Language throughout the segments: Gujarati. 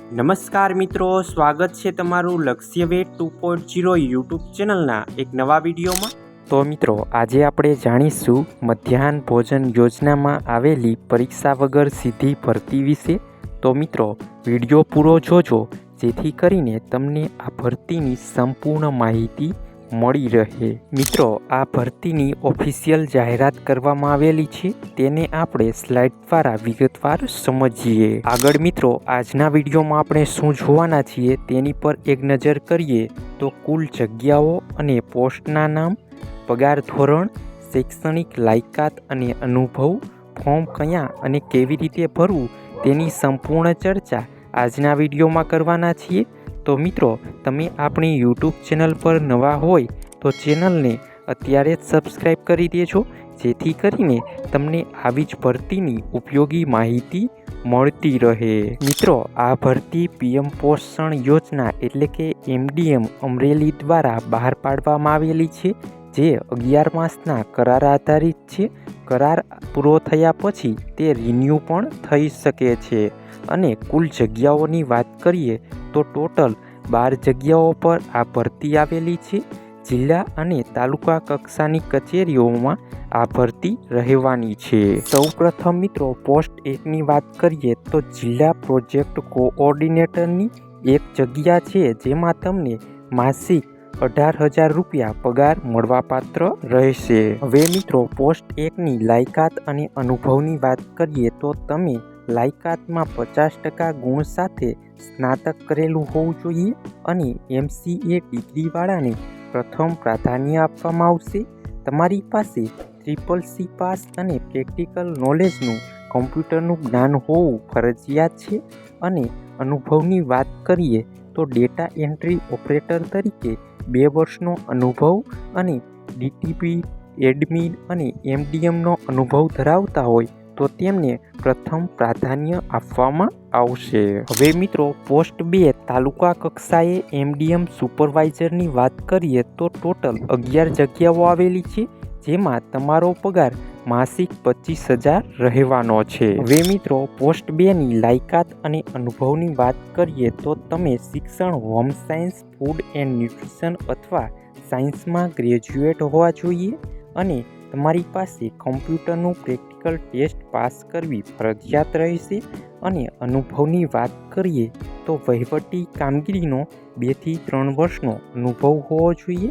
નમસ્કાર મિત્રો, સ્વાગત છે તમારું લક્ષ્ય વેટ 2.0 યુટ્યુબ ચેનલના એક નવા વિડીયોમાં। તો મિત્રો, આજે આપણે જાણીશું મધ્યાહન ભોજન યોજનામાં આવેલી પરીક્ષા વગર સીધી ભરતી વિશે। તો મિત્રો, વિડીયો પૂરો જોજો જેથી કરીને તમને આ ભરતીની સંપૂર્ણ માહિતી મળી રહે। મિત્રો, આ ભરતીની ઓફિશિયલ જાહેરાત કરવામાં આવેલી છે, તેને આપણે સ્લાઇડ દ્વારા વિગતવાર સમજીએ। આગળ મિત્રો, આજના વિડીયોમાં આપણે શું જોવાના છીએ તેની પર એક નજર કરીએ તો કુલ જગ્યાઓ અને પોસ્ટના નામ, પગાર ધોરણ, શૈક્ષણિક લાયકાત અને અનુભવ, ફોર્મ કયા અને કેવી રીતે ભરવું તેની સંપૂર્ણ ચર્ચા આજના વિડીયોમાં કરવાના છીએ। તો મિત્રો, તમે આપણી યુટ્યુબ ચેનલ પર નવા હોય તો ચેનલને અત્યારે જ સબસ્ક્રાઈબ કરી દેજો જેથી કરીને તમને આવી જ ભરતીની ઉપયોગી માહિતી મળતી રહે। મિત્રો, આ ભરતી પીએમ પોષણ યોજના એટલે કે એમડીએમ અમરેલી દ્વારા બહાર પાડવામાં આવેલી છે, જે 11 માસના કરાર આધારિત છે। કરાર પૂરો થયા પછી તે રિન્યૂ પણ થઈ શકે છે। અને કુલ જગ્યાઓની વાત કરીએ તો ટોટલ 12 જગ્યાઓ પર આ ભરતી આવેલી છે। જિલ્લા અને તાલુકા કક્ષાની કચેરીઓમાં આ ભરતી રહેવાની છે। સૌપ્રથમ મિત્રો, પોસ્ટ 1ની વાત કરીએ તો જિલ્લા પ્રોજેક્ટ કોઓર્ડિનેટરની એક જગ્યા છે, જેમાં તમને માસિક 18,000 રૂપિયા પગાર મળવાપાત્ર રહેશે। હવે મિત્રો, પોસ્ટ 1ની લાયકાત અને અનુભવની વાત કરીએ તો તમે લાયકાતમાં 50% ગુણ સાથે સ્નાતક કરેલું હોવું જોઈએ અને MCA ડિગ્રીવાળાને પ્રથમ પ્રાધાન્ય આપવામાં આવશે। તમારી પાસે CCC પાસ અને પ્રેક્ટિકલ નોલેજનું કમ્પ્યુટરનું જ્ઞાન હોવું ફરજિયાત છે। અને અનુભવની વાત કરીએ તો ડેટા એન્ટ્રી ઓપરેટર તરીકે 2 વર્ષનો અનુભવ અને DTP, એડમિન અને MDMનો અનુભવ ધરાવતા હોય તો તેમને પ્રથમ પ્રાધાન્ય આપવામાં આવશે। હવે મિત્રો, પોસ્ટ 2 તાલુકા કક્ષાએ MDM સુપરવાઇઝરની વાત કરીએ તો ટોટલ 11 જગ્યાઓ આવેલી છે, જેમાં તમારો પગાર માસિક 25,000 રહેવાનો છે। હવે મિત્રો, પોસ્ટ 2ની લાયકાત અને અનુભવની વાત કરીએ તો તમે શિક્ષણ home science, food and nutrition અથવા સાયન્સમાં ગ્રેજ્યુએટ હોવા જોઈએ અને તમારી પાસે કમ્પ્યુટરનું પ્રેક્ટિકલ ટેસ્ટ પાસ કરવી ફરજિયાત રહેશે। અને અનુભવની વાત કરીએ તો વહીવટી કામગીરીનો 2 થી 3 વર્ષનો અનુભવ હોવો જોઈએ।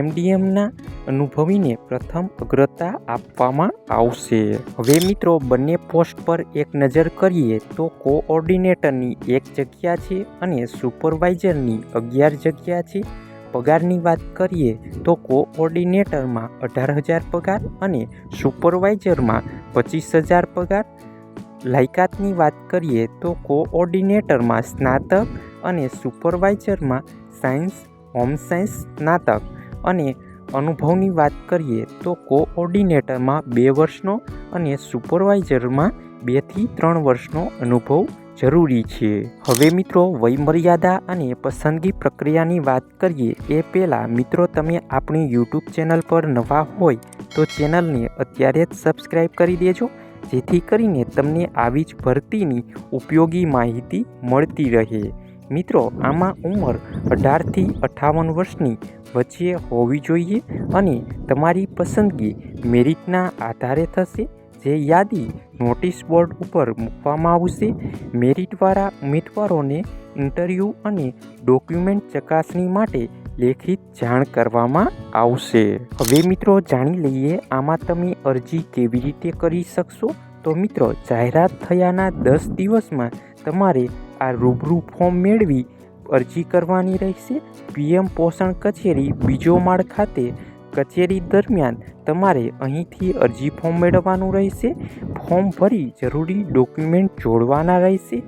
MDMના અનુભવીને પ્રથમ અગ્રતા આપવામાં આવશે। હવે મિત્રો, બંને પોસ્ટ પર એક નજર કરીએ તો કોઓર્ડિનેટરની 1 જગ્યા છે અને સુપરવાઇઝરની 11 જગ્યા છે। પગારની વાત કરીએ તો કોઓર્ડિનેટરમાં 18,000 પગાર અને સુપરવાઇઝરમાં 25,000 પગાર। લાયકાતની વાત કરીએ તો કોઓર્ડિનેટરમાં સ્નાતક અને સુપરવાઇઝરમાં સાયન્સ, હોમ સાયન્સ સ્નાતક। અને અનુભવની વાત કરીએ તો કોઓર્ડિનેટરમાં 2 વર્ષનો અને સુપરવાઇઝરમાં 2 થી 3 વર્ષનો અનુભવ જરૂરી છે। હવે મિત્રો, વયમર્યાદા અને પસંદગી પ્રક્રિયાની વાત કરીએ એ પહેલાં મિત્રો, તમે આપણી યુટ્યુબ ચેનલ પર નવા હોય તો ચેનલને અત્યારે જ સબસ્ક્રાઈબ કરી દેજો જેથી કરીને તમને આવી જ ભરતીની ઉપયોગી માહિતી મળતી રહે। મિત્રો, આમાં ઉંમર 18 થી 58 વર્ષની વચ્ચે હોવી જોઈએ અને તમારી પસંદગી મેરિટના આધારે થશે, જે યાદી નોટિસ બોર્ડ ઉપર મૂકવામાં આવશે। મેરિટવાળા ઉમેદવારોને ઇન્ટરવ્યૂ અને ડોક્યુમેન્ટ ચકાસણી માટે લેખિત જાણ કરવામાં આવશે। હવે મિત્રો, જાણી લઈએ આમાં તમે અરજી કેવી રીતે કરી શકશો। તો મિત્રો, જાહેરાત થયાના 10 દિવસમાં તમારે આ રૂબરૂ ફોર્મ મેળવી અરજી કરવાની રહેશે। પીએમ પોષણ કચેરી, બીજો માળ ખાતે કચેરી દરમિયાન તમારે અહીંથી અરજી ફોર્મ મેળવવાનું રહેશે। ફોર્મ ભરી જરૂરી ડોક્યુમેન્ટ જોડવાના રહેશે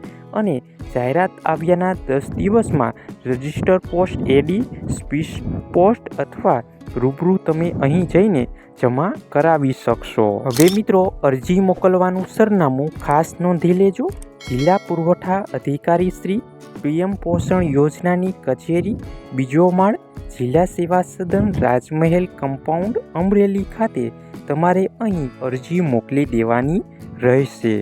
અને જાહેરાત આવ્યાના 10 દિવસમાં રજિસ્ટર પોસ્ટ એડી, સ્પીડ પોસ્ટ અથવા રૂબરૂ તમે અહીં જઈને જમા કરાવી શકશો। હવે મિત્રો, અરજી મોકલવાનું સરનામું ખાસ નોંધી લેજો। જિલ્લા પુરવઠા અધિકારી શ્રી, પીએમ પોષણ યોજનાની કચેરી, બીજો માળ, જિલ્લા સેવા સદન, રાજમહેલ કમ્પાઉન્ડ, અમરેલી ખાતે તમારે અહીં અરજી મોકલી દેવાની રહેશે।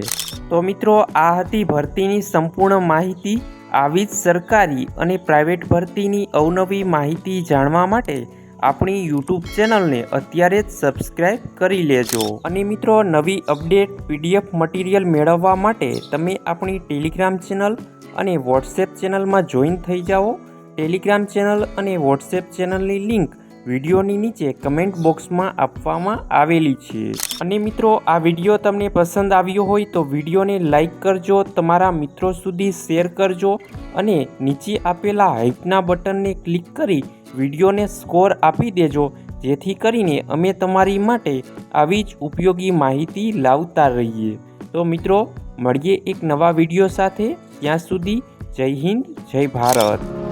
તો મિત્રો, આ હતી ભરતીની સંપૂર્ણ માહિતી। આવી જ સરકારી અને પ્રાઇવેટ ભરતીની અવનવી માહિતી જાણવા માટે આપણી યુટ્યુબ ચેનલને અત્યારે જ સબસ્ક્રાઈબ કરી લેજો. અને મિત્રો, નવી અપડેટ PDF મટીરિયલ મેળવવા માટે તમે આપણી ટેલિગ્રામ ચેનલ અને વોટ્સએપ ચેનલમાં જોઈન થઈ જાઓ. ટેલિગ્રામ ચેનલ અને વોટ્સએપ ચેનલની લિંક વિડીયોની નીચે કમેન્ટ બોક્સમાં આપવામાં આવેલી છે. અને મિત્રો, આ વિડીયો તમને પસંદ આવ્યો હોય તો વિડીયોને લાઈક કરજો, તમારા મિત્રો સુધી શેર કરજો અને નીચે આપેલા હાઈપના બટનને ક્લિક કરી વિડીયોને સ્કોર આપી દેજો, જેથી કરીને અમે તમારી માટે આવી જ ઉપયોગી માહિતી લાવતા રહીએ. તો મિત્રો, મળીએ એક નવા વિડીયો સાથે. ત્યાં સુધી જય હિન્દ, જય ભારત.